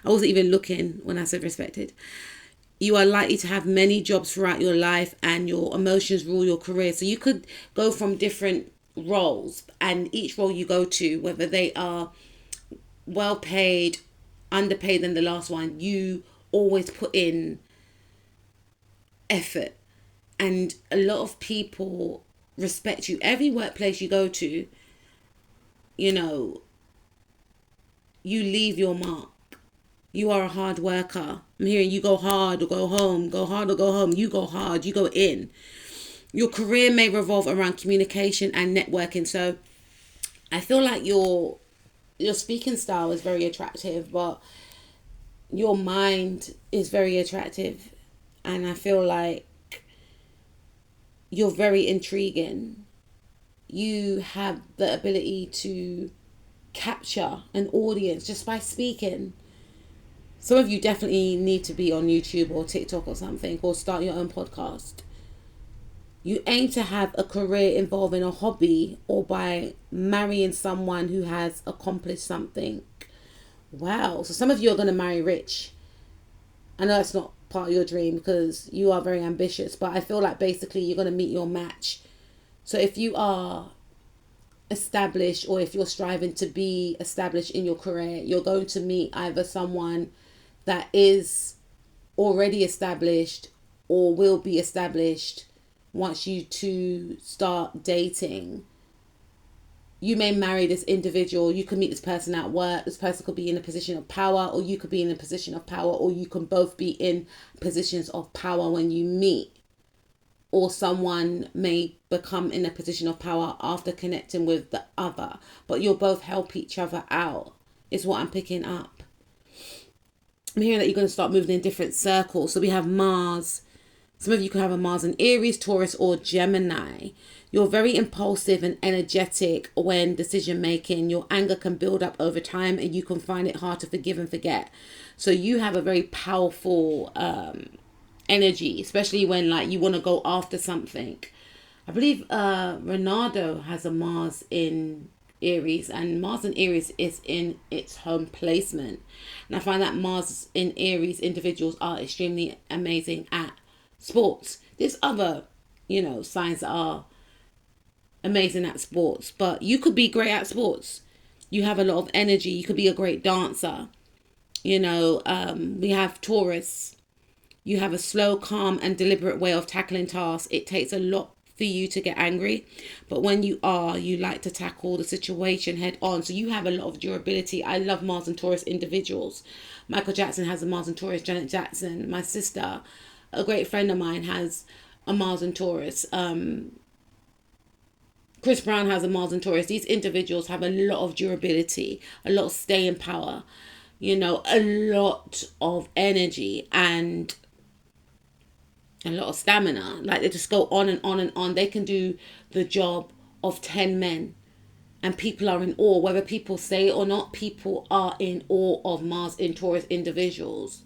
I wasn't even looking when I said respected. You are likely to have many jobs throughout your life, and your emotions rule your career. So you could go from different roles, and each role you go to, whether they are well paid, underpaid than the last one, you always put in effort. And a lot of people respect you. Every workplace you go to, you know, you leave your mark. You are a hard worker. I'm hearing you go hard or go home, go hard or go home. You go hard, you go in. Your career may revolve around communication and networking. So I feel like your speaking style is very attractive, but your mind is very attractive. And I feel like you're very intriguing. You have the ability to capture an audience just by speaking. Some of you definitely need to be on YouTube or TikTok or something, or start your own podcast. You aim to have a career involving a hobby or by marrying someone who has accomplished something. Wow. So some of you are going to marry rich. I know that's not part of your dream because you are very ambitious, but I feel like basically you're going to meet your match. So if you are established, or if you're striving to be established in your career, you're going to meet either someone that is already established or will be established once you two start dating. You may marry this individual. You can meet this person at work. This person could be in a position of power, or you could be in a position of power, or you can both be in positions of power when you meet. Or someone may become in a position of power after connecting with the other. But you'll both help each other out, is what I'm picking up. I'm hearing that you're going to start moving in different circles. So we have Mars. Some of you could have a Mars in Aries, Taurus, or Gemini. You're very impulsive and energetic when decision making. Your anger can build up over time, and you can find it hard to forgive and forget. So you have a very powerful energy, especially when like you want to go after something. I believe Ronaldo has a Mars in Aries, and Mars in Aries is in its home placement. And I find that Mars in Aries individuals are extremely amazing at sports. There's other, signs that are amazing at sports, but you could be great at sports. You have a lot of energy. You could be a great dancer. We have Taurus. You have a slow, calm, and deliberate way of tackling tasks. It takes a lot for you to get angry, but when you like to tackle the situation head on. So you have a lot of durability. I love Mars and Taurus individuals. Michael Jackson has a Mars and Taurus. Janet Jackson, my sister, a great friend of mine, has a Mars and Taurus. Chris Brown has a Mars and Taurus. These individuals have a lot of durability, a lot of staying power, a lot of energy, and a lot of stamina. Like, they just go on and on and on. They can do the job of 10 men, and people are in awe. Whether people say it or not, people are in awe of Mars in Taurus individuals.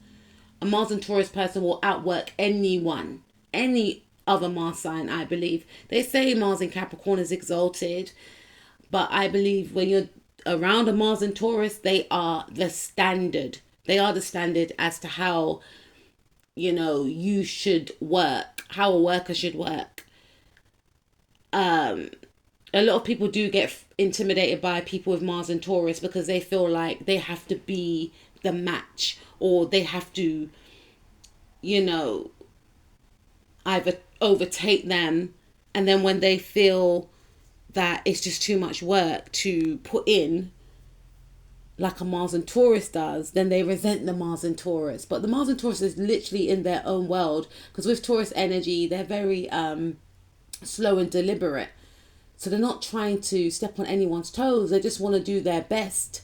A Mars and Taurus person will outwork anyone, any other Mars sign, I believe. They say Mars in Capricorn is exalted, but I believe when you're around a Mars and Taurus, they are the standard. They are the standard as to how, you should work, how a worker should work. A lot of people do get intimidated by people with Mars and Taurus because they feel like they have to be the match, or they have to, either overtake them, and then when they feel that it's just too much work to put in, like a Mars and Taurus does, then they resent the Mars and Taurus. But the Mars and Taurus is literally in their own world, because with Taurus energy, they're very slow and deliberate. So they're not trying to step on anyone's toes. They just want to do their best.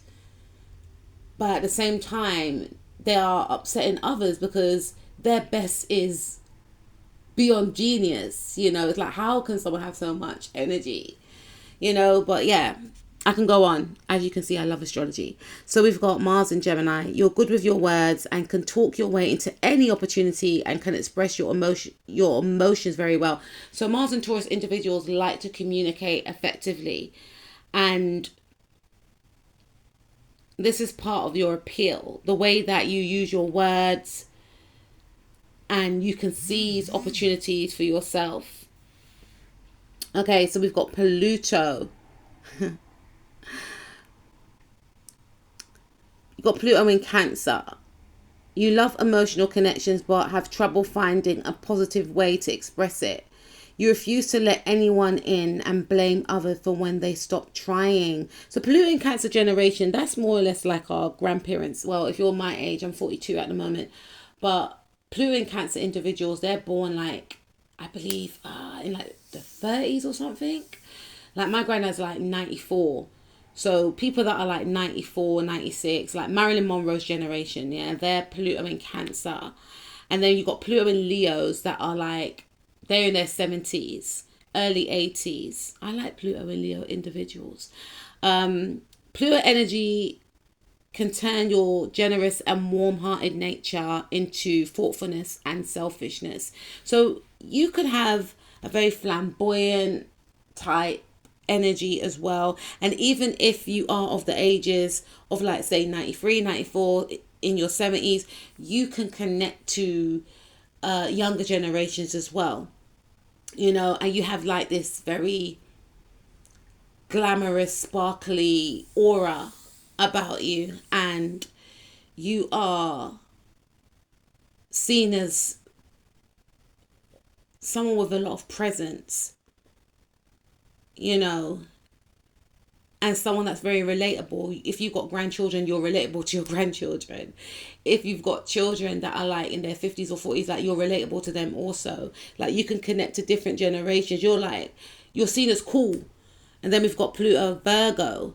But at the same time, they are upsetting others because their best is beyond genius. It's like, how can someone have so much energy? But yeah, I can go on. As you can see, I love astrology. So we've got Mars in Gemini. You're good with your words and can talk your way into any opportunity and can express your emotions very well. So Mars and Taurus individuals like to communicate effectively, and This is part of your appeal, the way that you use your words, and you can seize opportunities for yourself. Okay, so we've got Pluto. You've got Pluto in Cancer. You love emotional connections but have trouble finding a positive way to express it. You refuse to let anyone in and blame others for when they stop trying. So Pluto in Cancer generation, that's more or less like our grandparents. Well, if you're my age, I'm 42 at the moment. But Pluto in Cancer individuals, they're born like, I believe, in like the 30s or something. Like my granddad's like 94. So people that are like 94, 96, like Marilyn Monroe's generation, yeah, they're Pluto in Cancer. And then you got Pluto in Leos that are like, they're in their 70s, early 80s. I like Pluto and Leo individuals. Pluto energy can turn your generous and warm-hearted nature into thoughtfulness and selfishness. So you could have a very flamboyant type energy as well. And even if you are of the ages of like say 93, 94, in your 70s, you can connect to younger generations as well. You know, and you have like this very glamorous, sparkly aura about you, and you are seen as someone with a lot of presence, you know, and someone that's very relatable. If you've got grandchildren, you're relatable to your grandchildren. If you've got children that are like in their 50s or 40s, like you're relatable to them also. Like you can connect to different generations. You're seen as cool. And then we've got Pluto Virgo.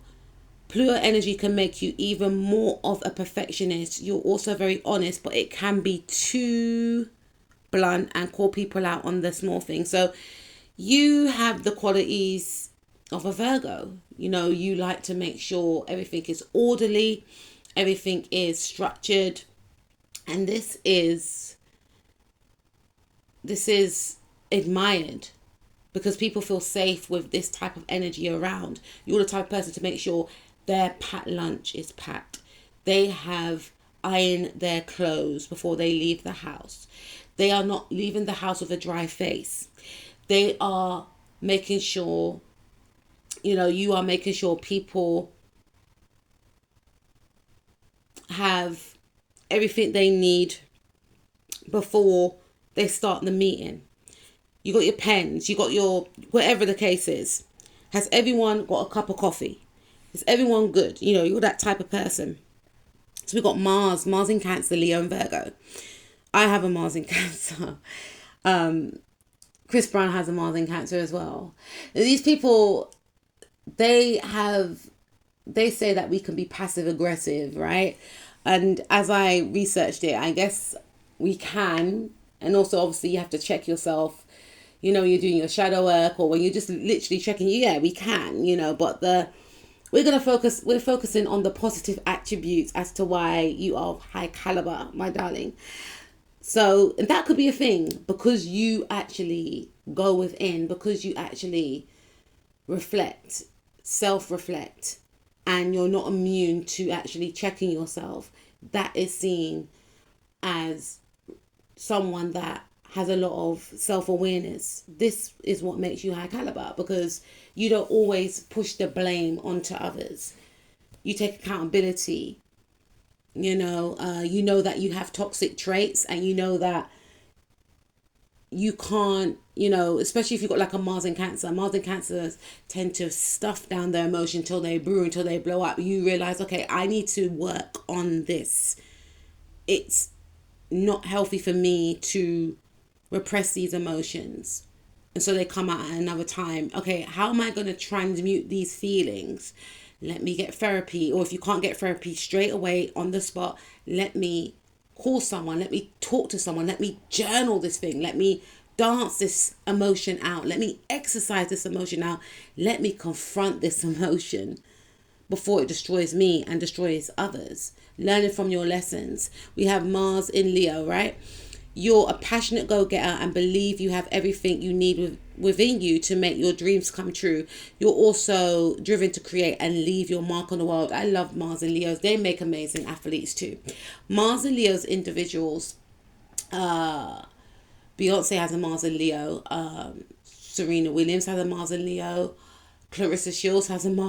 Pluto energy can make you even more of a perfectionist. You're also very honest, but it can be too blunt and call people out on the small things. So you have the qualities of a Virgo. You know, you like to make sure everything is orderly, everything is structured, and this is admired because people feel safe with this type of energy around. You're the type of person to make sure their packed lunch is packed. They have ironed their clothes before they leave the house. They are not leaving the house with a dry face. They are making sure, you know, you are making sure people have everything they need before they start the meeting. You got your pens, you got your, whatever the case is. Has everyone got a cup of coffee? Is everyone good? You know, you're that type of person. So we got Mars in Cancer, Leo and Virgo. I have a Mars in Cancer. Chris Brown has a Mars in Cancer as well. These people, they say that we can be passive aggressive, right? And as I researched it, I guess we can. And also obviously you have to check yourself, you know, when you're doing your shadow work or when you're just literally checking, yeah, we can, you know, but we're focusing on the positive attributes as to why you are of high caliber, my darling. So that could be a thing because you actually go within, because you actually reflect, self-reflect, and you're not immune to actually checking yourself. That is seen as someone that has a lot of self-awareness. This is what makes you high caliber because you don't always push the blame onto others. You take accountability. You know that you have toxic traits and you know that you can't, you know, especially if you've got like a Mars in Cancer. Mars in Cancers tend to stuff down their emotion until they brew, until they blow up. You realize, okay, I need to work on this. It's not healthy for me to repress these emotions. And so they come out at another time. Okay, how am I going to transmute these feelings? Let me get therapy. Or if you can't get therapy straight away on the spot, let me call someone. Let me talk to someone. Let me journal this thing. Let me dance this emotion out. Let me exercise this emotion out. Let me confront this emotion before it destroys me and destroys others. Learning from your lessons. We have Mars in Leo, right? You're a passionate go-getter and believe you have everything you need within you to make your dreams come true. You're also driven to create and leave your mark on the world. I love Mars and Leos. They make amazing athletes too. Mars and Leos individuals, Beyonce has a Mars and Leo. Serena Williams has a Mars and Leo. Clarissa Shields has a Mars